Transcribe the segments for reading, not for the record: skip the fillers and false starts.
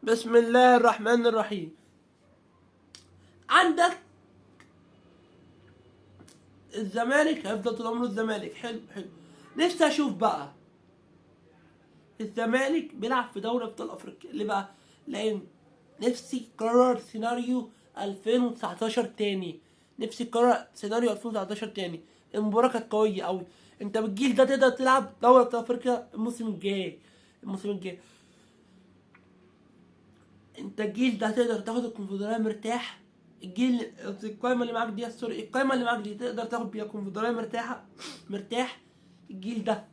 بسم الله الرحمن الرحيم. عندك الزمالك هيفضل طول عمره الزمالك، حلو حلو. نفسي اشوف بقى الزمالك بيلعب في دوري ابطال افريقيا. ليه بقى؟ لان نفسي يكرر سيناريو 2019 تاني. نفسي يكرر سيناريو 2019 تاني. المباراة كانت قوية قوي. انت بالجيل ده تقدر تلعب دوري ابطال افريقيا الموسم الجاي. الموسم الجاي انت الجيل ده تقدر تاخد الكونفدرالية مرتاح. القايمة اللي معاك دي، سوري، القايمة اللي معاك دي تقدر تاخد بيها الكونفدرالية مرتاح. الجيل ده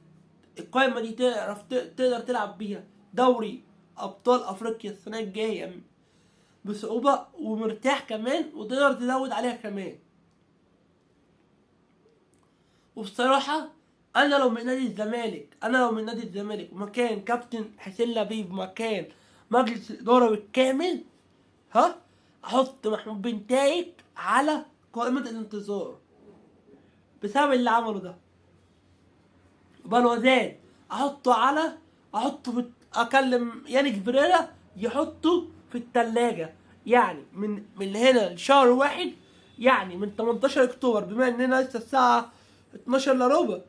القايمة دي تعرف تقدر تلعب بيها دوري ابطال افريقيا السنة الجاية بصعوبة ومرتاح كمان، وتقدر تزود عليها كمان. وبصراحة انا لو من نادي الزمالك مكان كابتن حسين لبيب، مكان مجلس الادارة بالكامل، احط محمود بن تايك على قائمة الانتظار بسبب اللي عمله ده. بل وزاد احطه اكلم يانيك بريرا يحطه في التلاجة. يعني من هنا لشهر واحد، يعني من 18 اكتوبر، بما اننا لسه الساعة 12 الا ربع،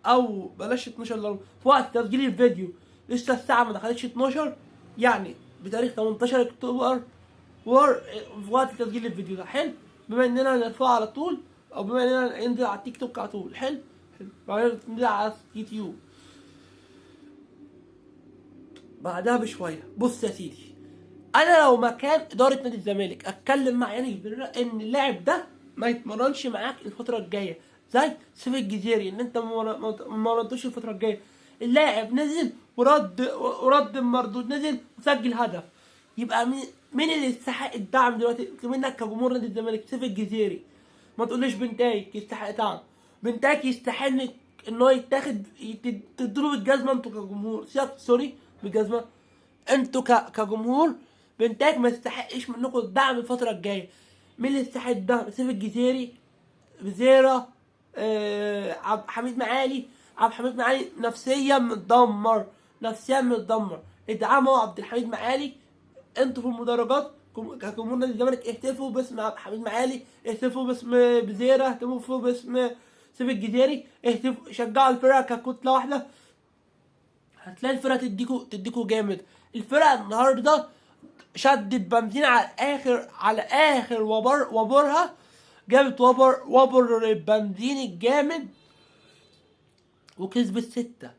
او بلاش 12 الا ربع، في وقت تسجيل الفيديو لسه الساعة ما دخلتش 12، يعني بتاريخ 18 اكتوبر في وقت تسجيل الفيديو ده. حلو. بما اننا نرفعه على طول، او بما اننا ننزل على التيك توك على طول. حلو. بعدين ننزل على اليوتيوب بعدها بشويه. بص يا سيدي، انا لو مكان اداره نادي الزمالك اتكلم مع ياني بريرا ان اللاعب ده ما يتمرنش معاك الفتره الجايه، زي سيف الجزيري ان انت ما مرنتوش الفتره الجايه. اللاعب نزل ورد مردود، نزل وسجل هدف. يبقى مين اللي يستحق الدعم دلوقتي منك كجمهور نادي الزمالك؟ سيف الجزيري. ما تقوليش بنتايك يستحق دعم. بنتايك يستحق ان هو يتاخد، تديله بالجزمه انتوا كجمهور، سوري، بالجزمه. انتوا كجمهور بنتايك ما يستحقش منكم الدعم الفتره الجايه. مين اللي يستحق الدعم؟ سيف الجزيري، بزيرة، عبد الحميد معالي. عبد الحميد معالي نفسيا متدمر. ادعموا عبد الحميد معالي. انتوا في المدرجات كجمهور نادي الزمالك اهتفوا باسم عبد الحميد معالي، اهتفوا باسم بزيرة، اهتفوا باسم سيف الجزيري، اهتفوا، شجعوا الفرقه ككتله واحده. هتلاقي الفرقه تديكوا جامد. الفرقه النهارده شدت بنزين على اخر وبرها، جابت وبر البنزين الجامد وكسبت 6.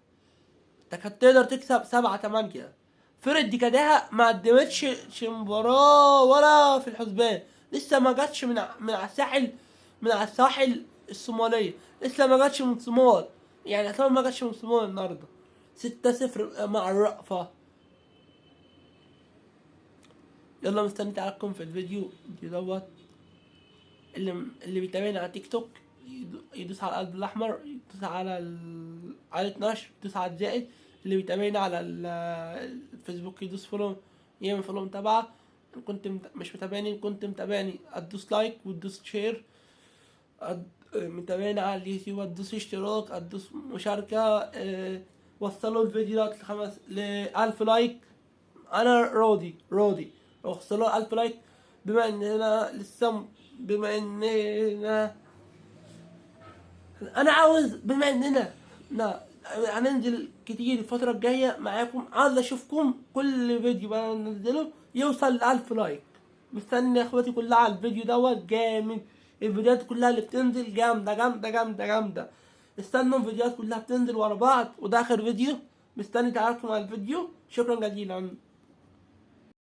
انت كانت تقدر تكسب 7-8. فرقة دي كداها ما قدمتش مباراة ولا في الحسبان. لسه ما جاتش من على الساحل الصومالية. لسه ما جاتش من صومال، يعني اصلا ما جاتش من صومال النهارده. 6-0 مع الرأفة. يلا مستني تعليقكم في الفيديو دوت. اللي بيتابعني على تيك توك يدوس على القلب الاحمر، يدوس على على نشر، يدوس على الزائد. اللي بيتابعني على الفيسبوك يدوس فولو، يعمل فولو متابعة. ان كنت مش متابعني، ان كنت متابعني ادوس لايك وتدوس شير. متابعني على اليوتيوب ادوس اشتراك، ادوس مشاركة. وصلوا الفيديو ده ل1000 لايك. انا راضي وصلوا 1000 لايك. بما اننا بما اننا انا عاوز، بما اننا هننزل كتير الفترة الجاية معاكم، عاوز اشوفكم كل فيديو بنزله يوصل ل1000 لايك. مستني اخواتي كلها على الفيديو دوت جامد. الفيديوهات كلها اللي بتنزل جامدة. استنوا الفيديوهات كلها بتنزل ورا بعض، وده اخر فيديو. مستني تعرفوا على الفيديو. شكرا جزيلا.